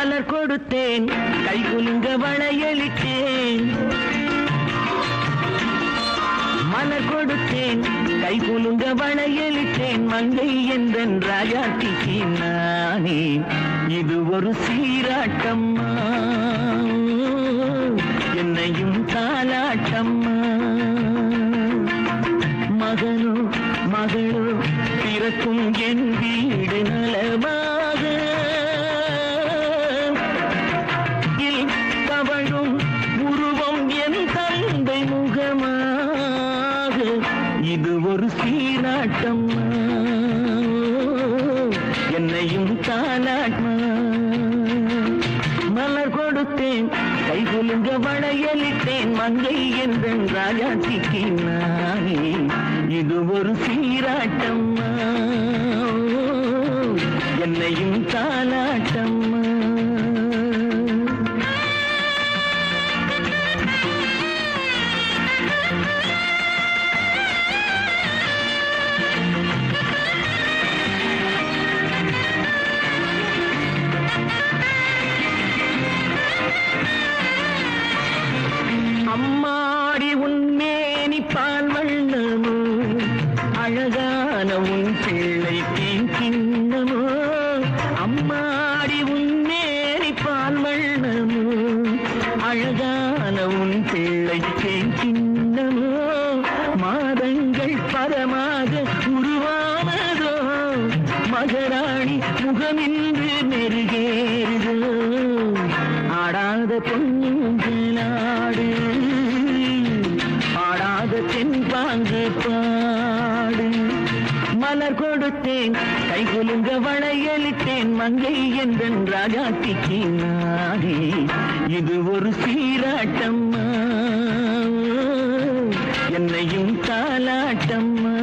மலர் கொடுத்தேன் கைகுலுங்க வளையலிட்டேன் மலர் கொடுத்தேன் கைகுலுங்க வளையலிட்டேன் மங்கை என்றன் ராஜாத்திக்கு நானே இது ஒரு சீராட்டம்மா என்னையும் தாலாட்டம்மா மகனோ மகளோ பிறக்கும் என் வீடு நலமாக தவழும் உருவம் என் தந்தை முகமாக இது ஒரு சீராட்டம்மா என்னையும் தாலாட்டமா மலர் கொடுத்தேன் கைகுலுங்க வளையலிட்டேன் மங்கை என்றன் ராஜாத்திக்கு நானே இது ஒரு சீராட்டம்மா என்னையும் தாலாட்டம்மா அம்மாடி உன்மேனி பால் வண்ணமோ அழகான உன் பிள்ளை தேன் கிண்ணமோ அம்மாடி உன்மேனி பால் வண்ணமோ அழகான உன் பிள்ளை தேன் கிண்ணமோ மாதங்கள் பரமாக உருவானதோ மகராணி முகமின்று மெருகேறுதோ ஆடாத பொன்னுங்களாடு ஆடாத தென்பாங்கு பாடு மலர் கொடுத்தேன் கைகுலுங்க வளையலிட்டேன் மங்கை என்றன் ராஜாத்திக்கு நானே இது ஒரு சீராட்டம்மா என்னையும் தாலாட்டம்மா